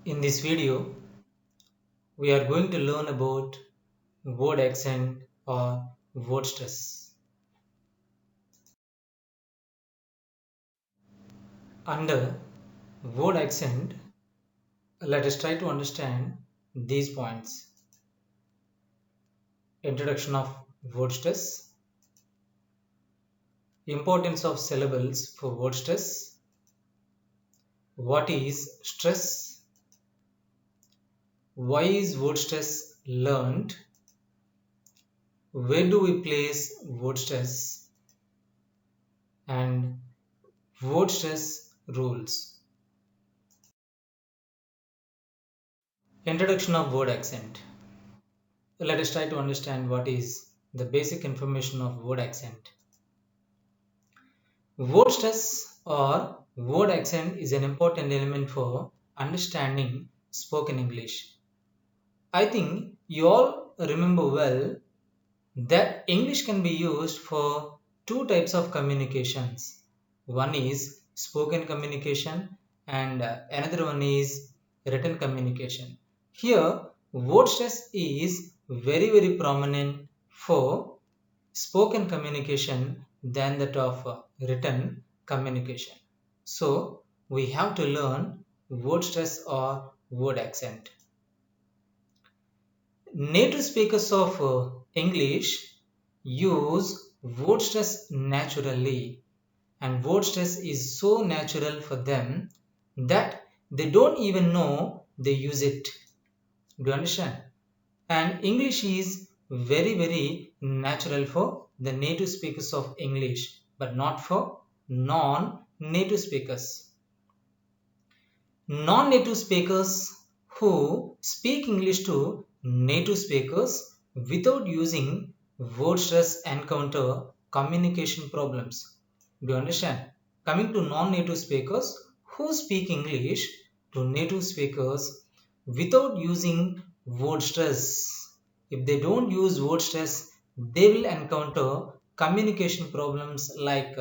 In this video, we are going to learn about word accent or word stress. Under word accent, let us try to understand these points. Introduction of word stress, importance of syllables for word stress, what is stress, why is word stress learned, where do we place word stress, and word stress rules. Introduction of word accent. Let us try to understand what is the basic information of word accent. Word stress or word accent is an important element for understanding spoken English. I think you all remember well that English can be used for two types of communications. One is spoken communication and another one is written communication. Here, word stress is very prominent for spoken communication than that of written communication. So, we have to learn word stress or word accent. Native speakers of English use word stress naturally, and word stress is so natural for them that they don't even know they use it. Do you understand? And English is very natural for the native speakers of English, but not for non-native speakers. Non-native speakers who speak English to native speakers without using word stress encounter communication problems. Do you understand? Coming to non-native speakers who speak English to native speakers without using word stress. If they don't use word stress, they will encounter communication problems like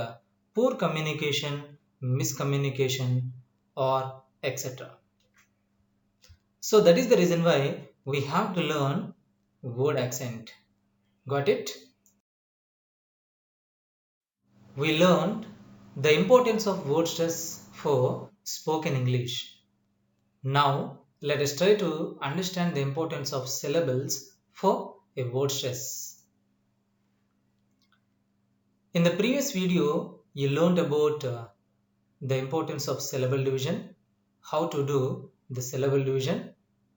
poor communication, miscommunication, or etc. So that is the reason why we have to learn word accent. Got it? We learned the importance of word stress for spoken English. Now let us try to understand the importance of syllables for a word stress. In the previous video, you learned about the importance of syllable division, how to do the syllable division.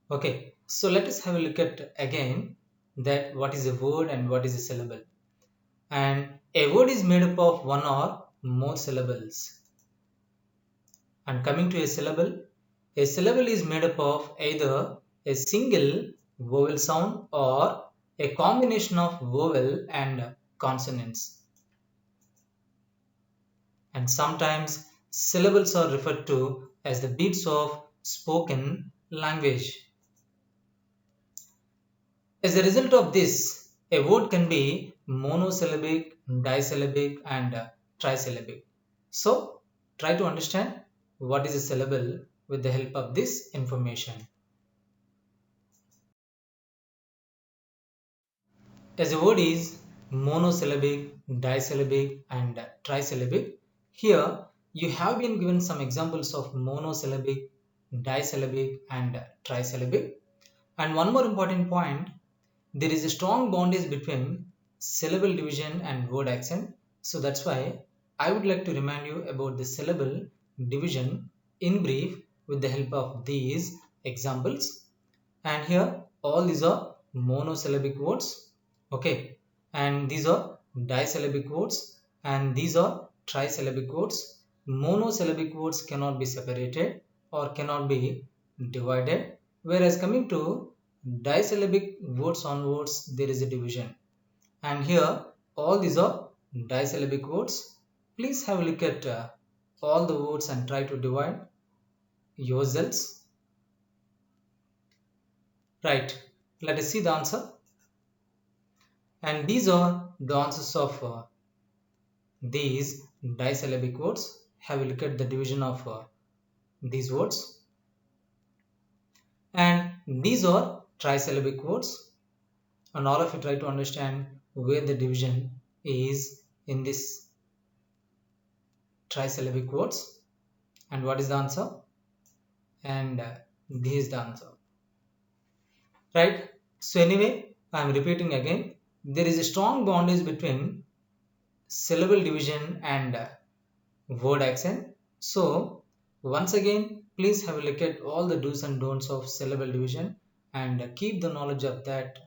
Okay, so let us have a look at again that what is a word and what is a syllable. And a word is made up of one or more syllables. And coming to a syllable is made up of either a single vowel sound or a combination of vowel and consonants. And sometimes syllables are referred to as the beats of spoken language. As a result of this, a word can be monosyllabic, disyllabic, and trisyllabic. So, try to understand what is a syllable with the help of this information. As a word is monosyllabic, disyllabic, and trisyllabic, here you have been given some examples of monosyllabic, disyllabic, and trisyllabic. And one more important point, there is a strong bondage between syllable division and word accent. So that's why I would like to remind you about the syllable division in brief with the help of these examples. And here all these are monosyllabic words. Okay, and these are disyllabic words and these are trisyllabic words. Monosyllabic words cannot be separated or cannot be divided, whereas coming to disyllabic words on words there is a division. And here all these are disyllabic words. Please have a look at all the words and try to divide yourselves. Right, let us see the answer. And these are the answers of these disyllabic words. Have a look at the division of these words. And these are trisyllabic words, and all of you try to understand where the division is in this trisyllabic words and what is the answer, and this is the answer, right? So anyway, I am repeating again, there is a strong bondage between syllable division and word accent. So once again, please have a look at all the do's and don'ts of syllable division and keep the knowledge of that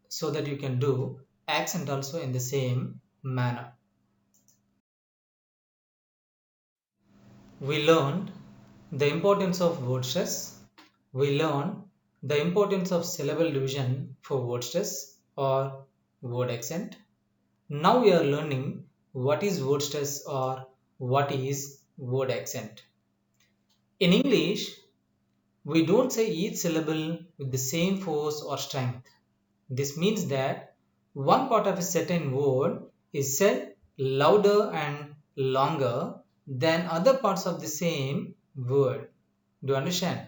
so that you can do accent also in the same manner. We learned the importance of word stress. We learned the importance of syllable division for word stress or word accent. Now we are learning what is word stress or what is word accent. In English, we don't say each syllable with the same force or strength. This means that one part of a certain word is said louder and longer than other parts of the same word. Do you understand?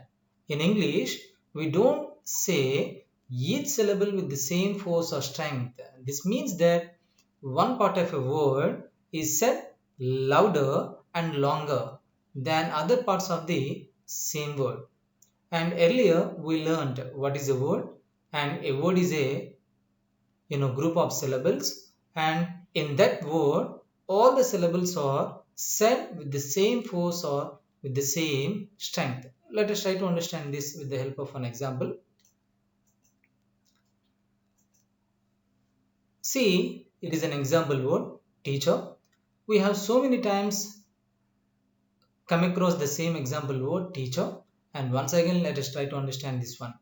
In English, we don't say each syllable with the same force or strength. This means that one part of a word is said louder and longer than other parts of the same word. And earlier we learned what is a word, and a word is a group of syllables, and in that word all the syllables are said with the same force or with the same strength. Let us try to understand this with the help of an example. See, it is an example word, teacher. We have so many times come across the same example word, teacher, and once again let us try to understand this one.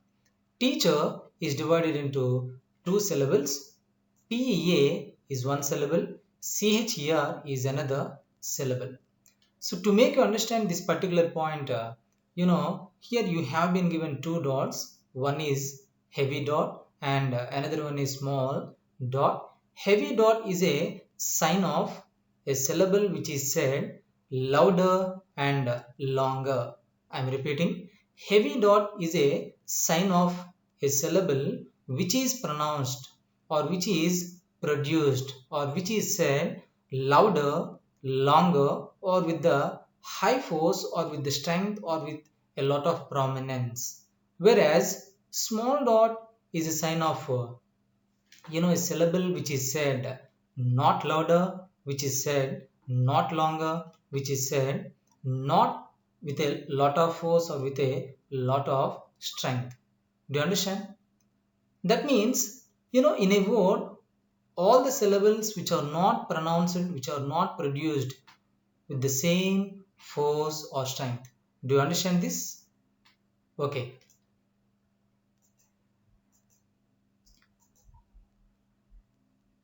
Teacher is divided into two syllables. PEA is one syllable, CHER is another syllable. So to make you understand this particular point, here you have been given two dots. One is heavy dot and another one is small dot. Heavy dot is a sign of a syllable which is said louder and longer. I am repeating. Heavy dot is a sign of a syllable which is pronounced or which is produced or which is said louder, longer, or with the high force or with the strength or with a lot of prominence. Whereas small dot is a sign of a syllable which is said not louder, which is said not longer, which is said not with a lot of force or with a lot of strength. Do you understand? That means, in a word, all the syllables which are not pronounced, which are not produced with the same force or strength. Do you understand this? Okay.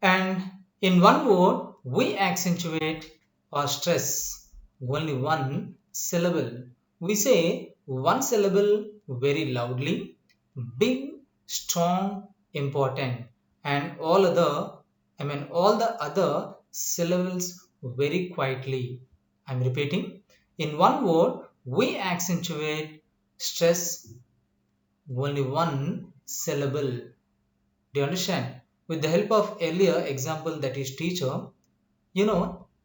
And in one word, we accentuate or stress only one syllable. We say one syllable very loudly, big, strong, important, and all the other syllables very quietly. I'm repeating. In one word, we accentuate stress only one syllable. Do you understand? With the help of earlier example, that is teacher,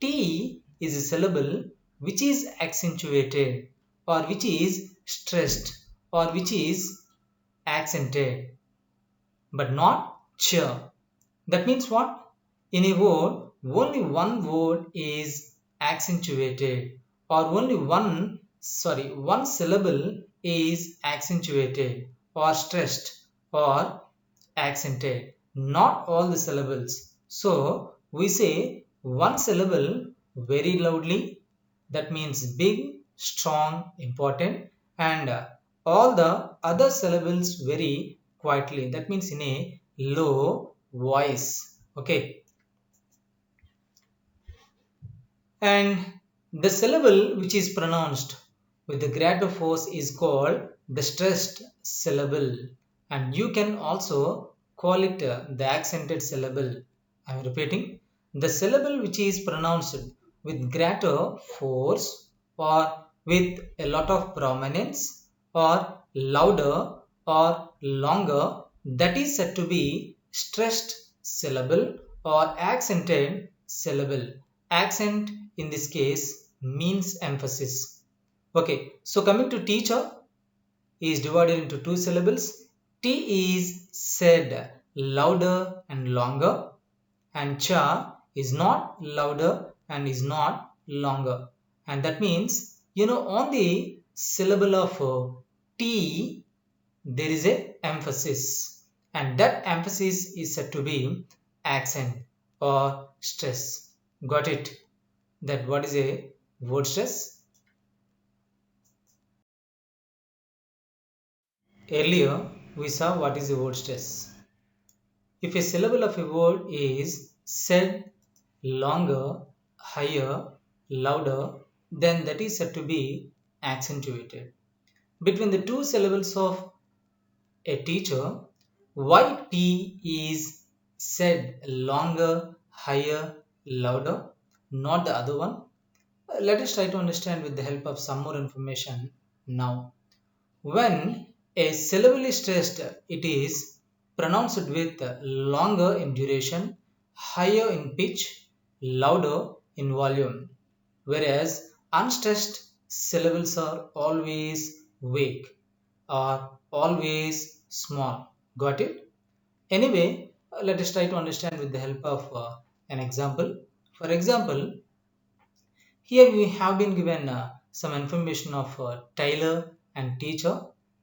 T is a syllable which is accentuated or which is stressed or which is accented, but not cheer. That means what? In a word, only one word is accentuated or one syllable is accentuated or stressed or accented, not all the syllables. So we say one syllable very loudly, that means big, strong, important, and all the other syllables very quietly, that means in a low voice. Okay. And the syllable which is pronounced with the greater force is called the stressed syllable, and you can also call it the accented syllable. I am repeating, the syllable which is pronounced with greater force or with a lot of prominence or louder or longer, that is said to be stressed syllable or accented syllable. Accent in this case means emphasis. Okay, so coming to teacher is divided into two syllables. T is said louder and longer, and cha is not louder and is not longer. And that means, on the syllable of T, there is a emphasis, and that emphasis is said to be accent or stress. Got it? That what is a word stress? Earlier, we saw what is a word stress. If a syllable of a word is said longer, higher, louder, then that is said to be accentuated. Between the two syllables of a teacher, why T is said longer, higher, louder, not the other one? Let us try to understand with the help of some more information now. When a syllable is stressed, it is pronounced with longer in duration, higher in pitch, louder in volume, whereas unstressed syllables are always weak or always small. Got it? Anyway, let us try to understand with the help of an example. For example, here we have been given some information of Taylor and teacher,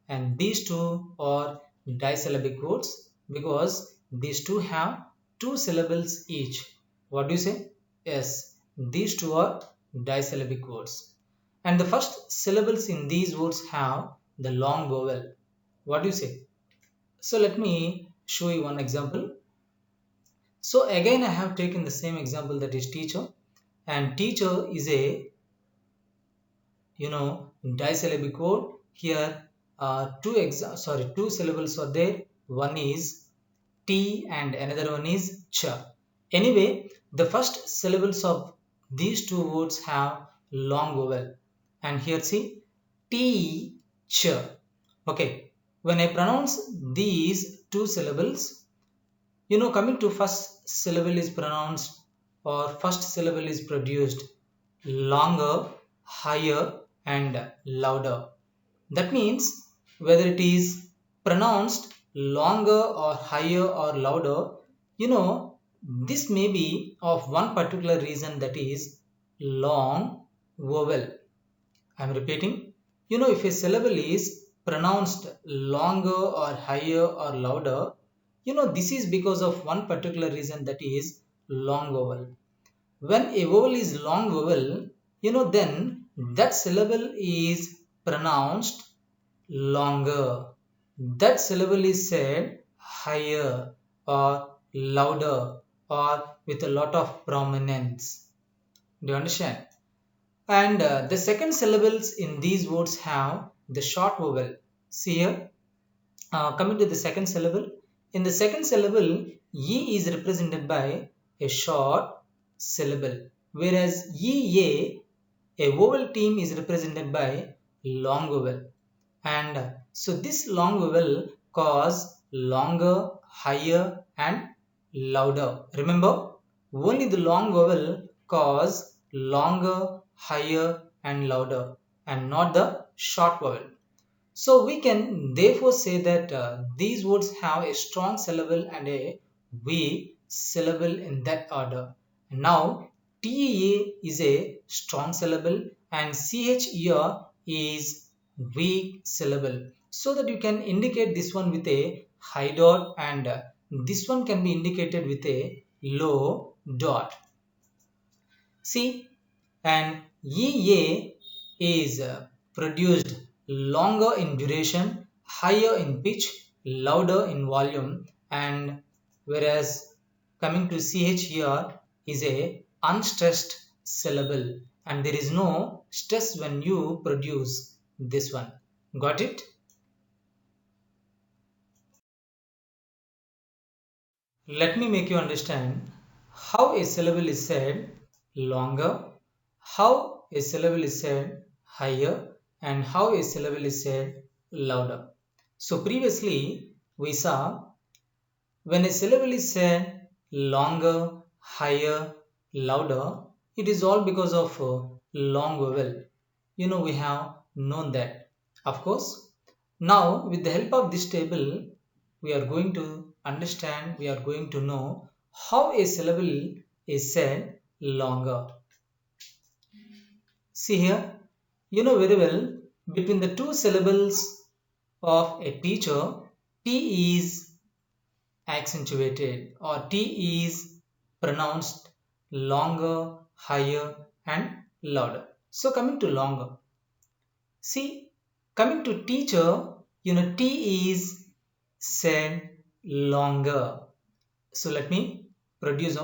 and these two are disyllabic words because these two have two syllables each. What do you say? Yes, these two are disyllabic words. And the first syllables in these words have the long vowel. What do you say? So let me show you one example. So again I have taken the same example, that is teacher, and teacher is a disyllabic word. Here two syllables are there. One is T and another one is cha. Anyway, the first syllables of these two words have long vowel, and here see T cha. Okay, when I pronounce these two syllables, coming to first syllable is pronounced or first syllable is produced longer, higher and louder. That means whether it is pronounced longer or higher or louder, this may be of one particular reason, that is long vowel. I am repeating, if a syllable is pronounced longer or higher or louder, this is because of one particular reason, that is long vowel. When a vowel is long vowel, then that syllable is pronounced longer. That syllable is said higher or louder or with a lot of prominence. Do you understand? And the second syllables in these words have the short vowel. See here, coming to the second syllable. In the second syllable, E is represented by a short syllable, whereas EA, a vowel team, is represented by long vowel. And so this long vowel cause longer, higher and louder. Remember, only the long vowel cause longer, higher and louder, and not the short vowel. So we can therefore say that these words have a strong syllable and a weak syllable in that order. Now TEA is a strong syllable and CHER is weak syllable. So that you can indicate this one with a high dot, and this one can be indicated with a low dot. See, and EA is produced longer in duration, higher in pitch, louder in volume, and whereas coming to CH here is a unstressed syllable, and there is no stress when you produce this one. Got it? Let me make you understand how a syllable is said longer, how a syllable is said higher, and how a syllable is said louder. So previously we saw when a syllable is said longer, higher, louder, it is all because of long vowel. We have known that. Of course, now with the help of this table, we are going to understand, we are going to know how a syllable is said longer. See here, you know very well, between the two syllables of a teacher, T is accentuated or T is pronounced longer, higher and louder. So coming to longer. See, coming to teacher, T is said longer. So let me produce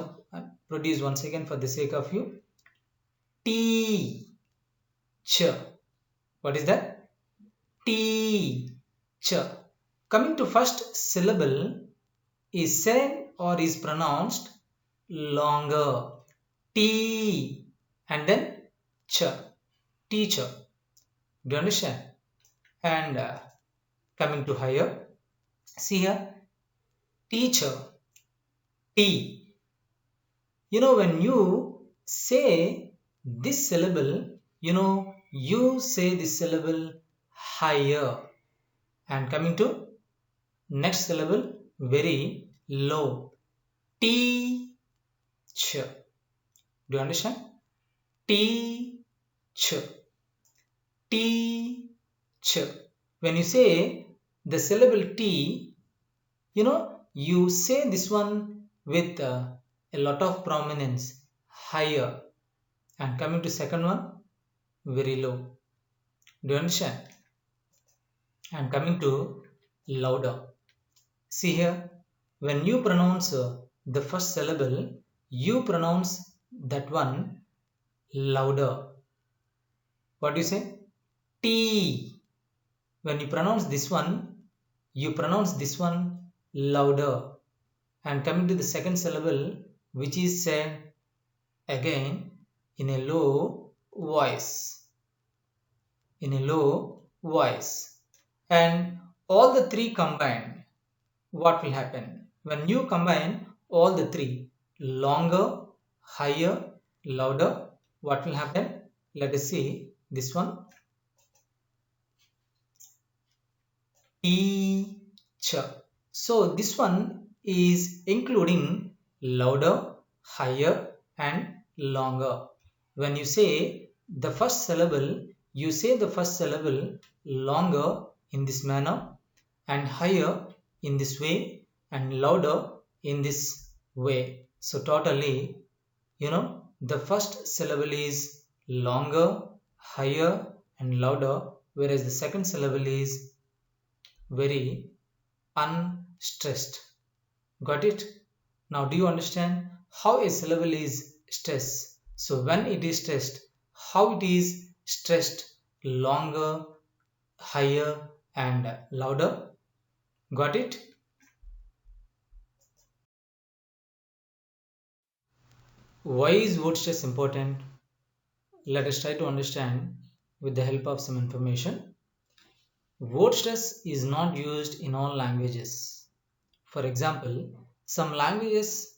once again for the sake of you. Teacher. What is that? Teacher. Coming to first syllable is said or is pronounced longer. T and then ch. Teacher. Do you understand? And coming to higher, see here, teacher. T. When you say this syllable, you say this syllable higher. And coming to next syllable, very low. Teacher. Do you understand? Teacher. Teacher. When you say the syllable T, you say this one with a lot of prominence, higher. And coming to second one, very low. Do you understand? And coming to louder. See here, when you pronounce the first syllable, you pronounce that one louder. What do you say? T. When you pronounce this one, you pronounce this one louder. And coming to the second syllable, which is said again in a low voice. In a low voice. And all the three combined, what will happen? When you combine all the three, longer, higher, louder, what will happen? Let us see this one. Teacher. So this one is including louder, higher and longer. When you say the first syllable, you say the first syllable longer in this manner and higher in this way and louder in this way. So totally, the first syllable is longer, higher and louder, whereas the second syllable is very unstressed. Got it? Now do you understand how a syllable is stressed? So when it is stressed, how it is stressed longer, higher and louder? Got it? Why is word stress important? Let us try to understand with the help of some information. Word stress is not used in all languages. For example, some languages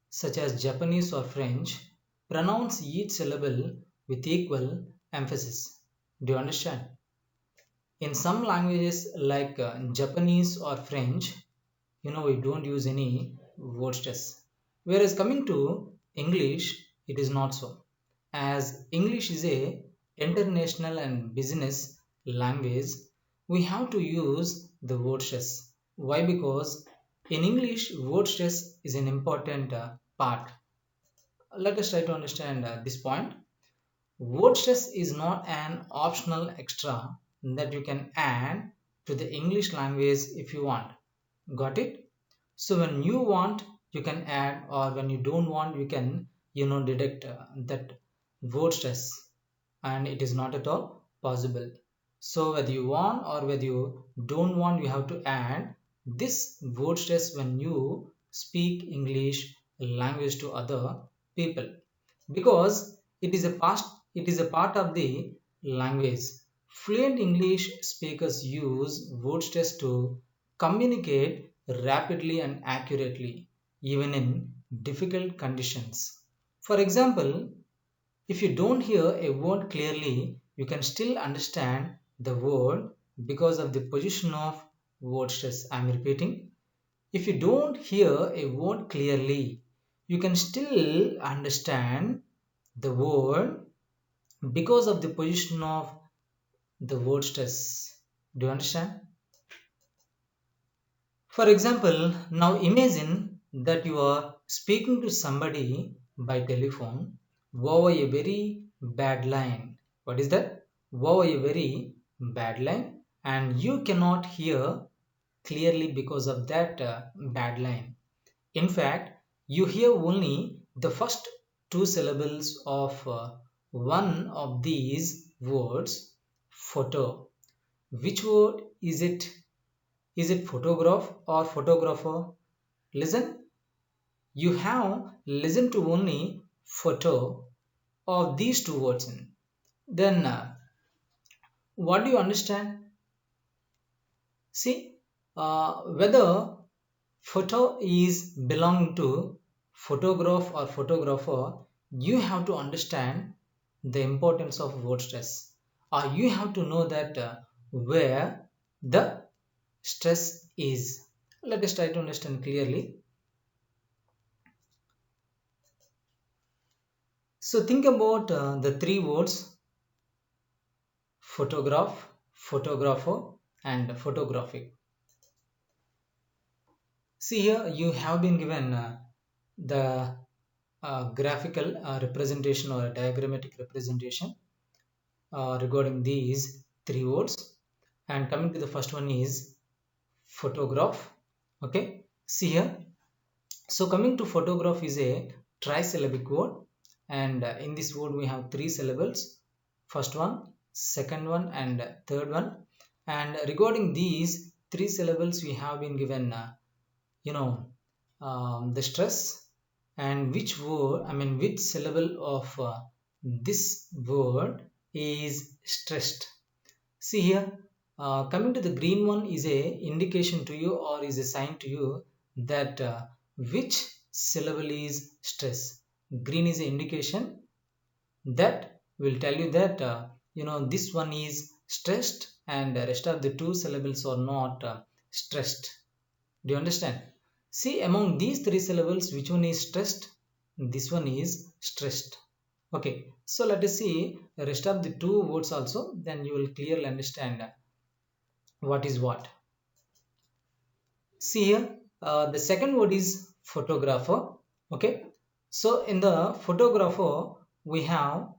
such as Japanese or French pronounce each syllable with equal emphasis. Do you understand? In some languages like Japanese or French, we don't use any word stress. Whereas coming to English, it is not so. As English is a international and business language, we have to use the word stress. Why? Because in English, word stress is an important part. Let us try to understand this point. Word stress is not an optional extra that you can add to the English language if you want. Got it? So when you want, you can add, or when you don't want, you can, deduct that word stress, and it is not at all possible. So whether you want or whether you don't want, you have to add this word stress when you speak English language to other people, because it is a part of the language. Fluent English speakers use word stress to communicate rapidly and accurately, even in difficult conditions. For example, if you don't hear a word clearly, you can still understand the word because of the position of word stress. I'm repeating. If you don't hear a word clearly, you can still understand the word because of the position of the word stress. Do you understand? For example, now imagine that you are speaking to somebody by telephone over a very bad line. What is that? Over a very bad line, and you cannot hear clearly because of that bad line. In fact, you hear only the first two syllables of one of these words, photo. Which word is it? Is it photograph or photographer? Listen, you have listened to only photo of these two words. Then, what do you understand? See, whether photo is belong to photograph or photographer, you have to understand the importance of word stress, or you have to know that where the stress is. Let us try to understand clearly. So think about the three words: photograph, photographer, and photographic. See here, you have been given the graphical representation or a diagrammatic representation regarding these three words. And coming to the first one is photograph. Okay, see here. So coming to photograph is a trisyllabic word, and in this word we have three syllables: first one, second one, and third one. And regarding these three syllables, we have been given you know the stress, and which word, I mean which syllable of this word is stressed. See here, coming to the green one is a indication to you or is a sign to you that which syllable is stress. Green is an indication that will tell you that this one is stressed and the rest of the two syllables are not stressed. Do you understand? See, among these three syllables, which one is stressed? This one is stressed. Okay, so let us see the rest of the two words also, then you will clearly understand what is what. See here, the second word is photographer. Okay, so in the photographer, we have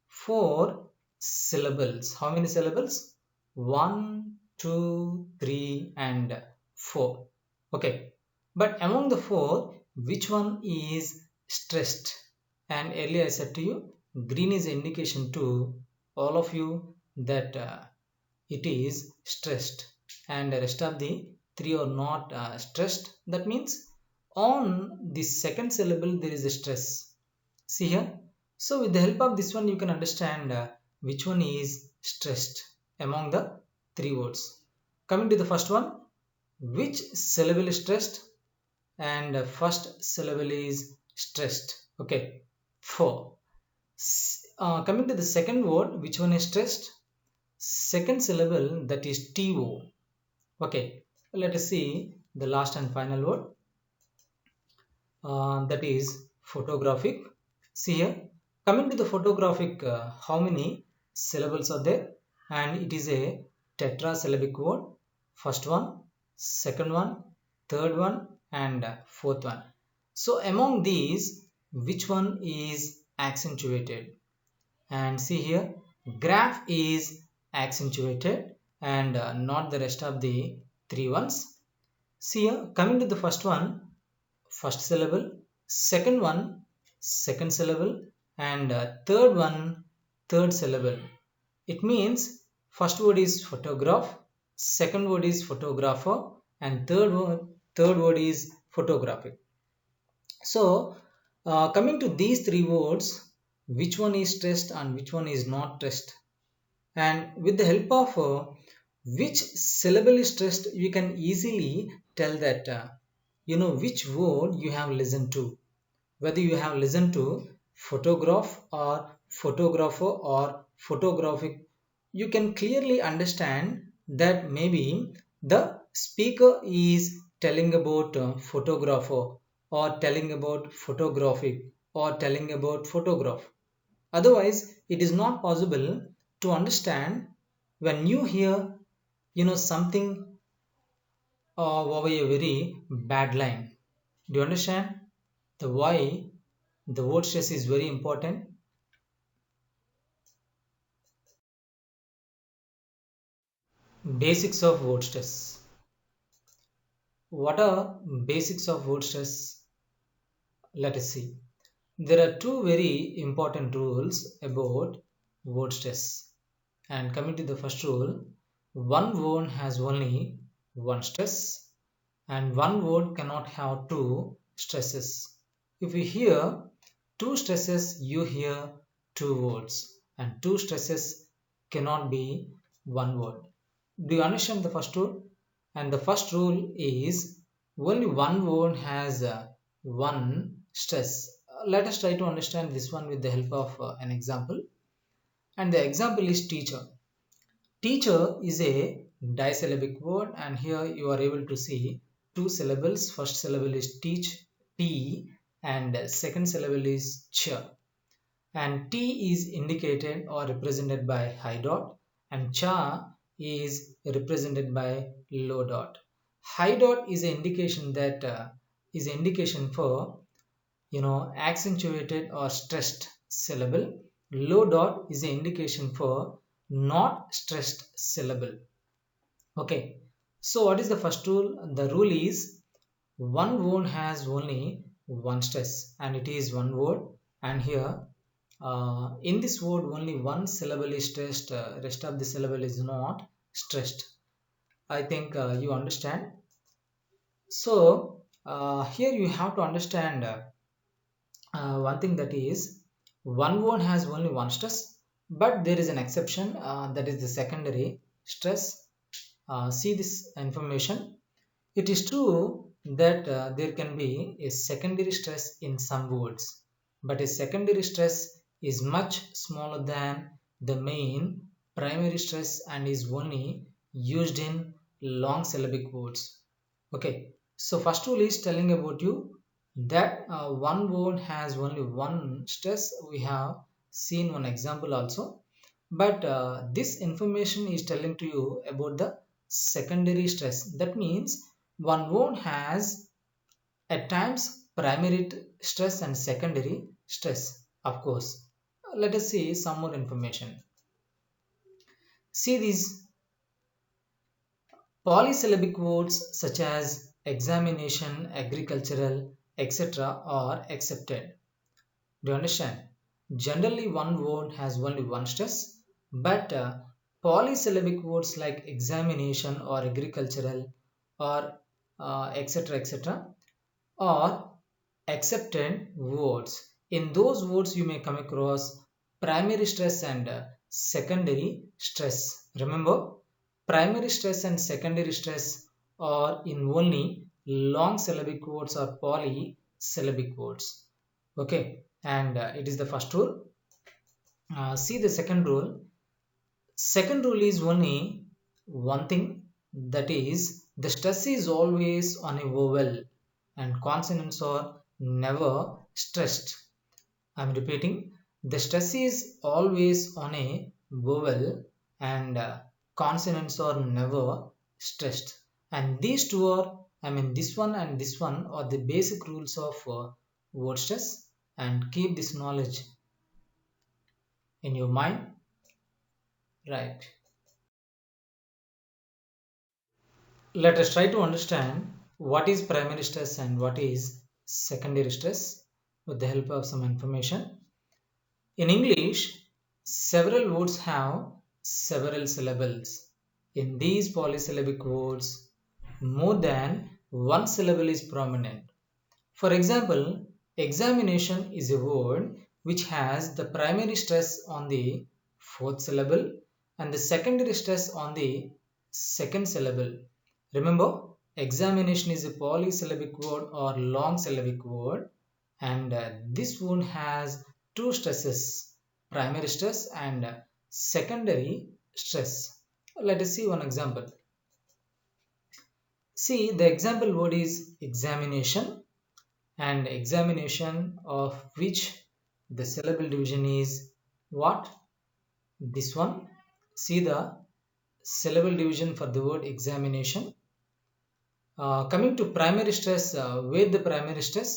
four syllables. How many syllables? One, two, three, and four. Okay, but among the four, which one is stressed? And earlier I said to you, green is an indication to all of you that it is stressed, and the rest of the three are not stressed. That means on the second syllable there is a stress. See here. So with the help of this one, you can understand which one is stressed among the three words. Coming to the first one, which syllable is stressed? And first syllable is stressed. Okay, four. Coming to the second word, which one is stressed? Second syllable, that is TO. Okay, let us see the last and final word, that is photographic. See here, coming to the photographic, how many syllables are there? And it is a tetrasyllabic word. First one, second one, third one, and fourth one. So among these, which one is accentuated? And see here, graph is accentuated and not the rest of the three ones. See here, coming to the first one, first syllable, second one, second syllable, and third one, third syllable. It means first word is photograph, second word is photographer, and third word is photographic. So coming to these three words, which one is stressed and which one is not stressed? And with the help of which syllable is stressed, you can easily tell that which word you have listened to, whether you have listened to photograph or photographer or photographic. You can clearly understand that maybe the speaker is telling about photographer, or telling about photographic, or telling about photograph. Otherwise it is not possible to understand when you hear something over a very bad line. Do you understand the why the word stress is very important? Basics of word stress. What are basics of word stress? Let us see. There are two very important rules about word stress. And coming to the first rule, one word has only one stress, and one word cannot have two stresses. If you hear two stresses, you hear two words, and two stresses cannot be one word. Do you understand the first rule? And the first rule is only one word has one stress. Let us try to understand this one with the help of an example. And the example is teacher. Teacher is a disyllabic word, and here you are able to see two syllables. First syllable is teach, T, and second syllable is ch. And T is indicated or represented by high dot, and cha is represented by low dot. High dot is an indication that is an indication for accentuated or stressed syllable. Low dot is an indication for not stressed syllable. Okay, so what is the first rule? The rule is one word has only one stress, and it is one word. And here in this word only one syllable is stressed, rest of the syllable is not stressed. I think you understand. So here you have to understand one thing, that is one word has only one stress, but there is an exception, that is the secondary stress. See this information. It is true that there can be a secondary stress in some words, but a secondary stress is much smaller than the main primary stress and is only used in long syllabic words. Okay, so first rule is telling about you that one word has only one stress. We have seen one example also, but this information is telling to you about the secondary stress. That means one word has at times primary stress and secondary stress, of course. Let us see some more information. See these polysyllabic words such as examination, agricultural, etc. are accepted. Do you understand? Generally, one word has only one stress, but polysyllabic words like examination or agricultural or etc. etc. are accepted words. In those words, you may come across primary stress and secondary stress. Remember, primary stress and secondary stress are in only long syllabic words or polysyllabic words. Okay, and it is the first rule. See the second rule. Second rule is only one thing, that is the stress is always on a vowel and consonants are never stressed. I'm repeating, the stress is always on a vowel and consonants are never stressed. And these two are, this one and this one are the basic rules of word stress, and keep this knowledge in your mind. Right. Let us try to understand what is primary stress and what is secondary stress with the help of some information. In English, several words have several syllables. In these polysyllabic words, more than one syllable is prominent. For example, examination is a word which has the primary stress on the fourth syllable and the secondary stress on the second syllable. Remember, examination is a polysyllabic word or long syllabic word, and this one has two stresses, primary stress and secondary stress. Let us see one example. See, the example word is examination, and examination of which the syllable division is what? This one. See the syllable division for the word examination. Coming to primary stress, where the primary stress?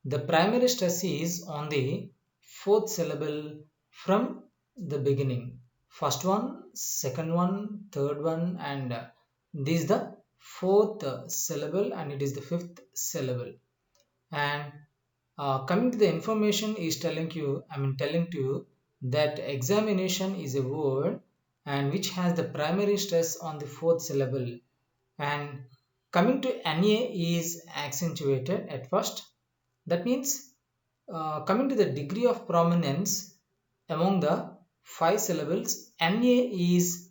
The primary stress is on the fourth syllable from the beginning. First one, second one, third one, and this is the fourth syllable, and it is the fifth syllable. And coming to the information is telling you, telling to you that examination is a word and which has the primary stress on the fourth syllable, and coming to NA is accentuated at first. That means coming to the degree of prominence among the five syllables, NA is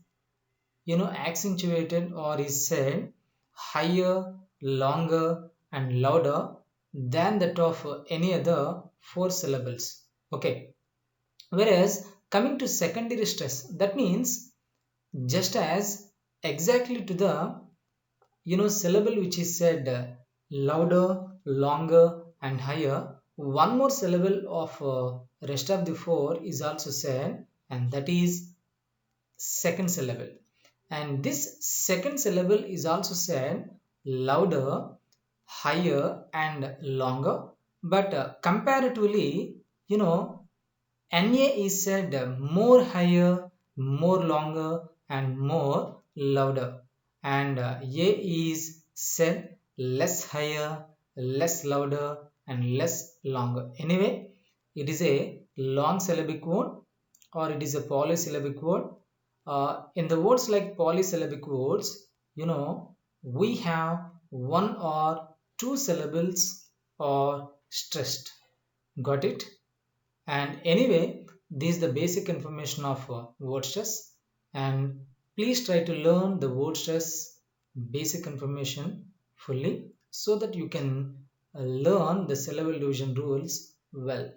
accentuated or is said higher, longer and louder than that of any other four syllables. Okay. Whereas coming to secondary stress, that means just as exactly to the syllable which is said louder, longer and higher, one more syllable of rest of the four is also said, and that is second syllable. And this second syllable is also said louder, higher and longer, but comparatively, NA is said more higher, more longer and more louder, and A is said less higher, less louder and less longer. Anyway, it is a long syllabic word or it is a polysyllabic word. In the words like polysyllabic words, we have one or two syllables or stressed. Got it? And anyway, this is the basic information of word stress, and please try to learn the word stress basic information fully so that you can learn the syllable division rules well.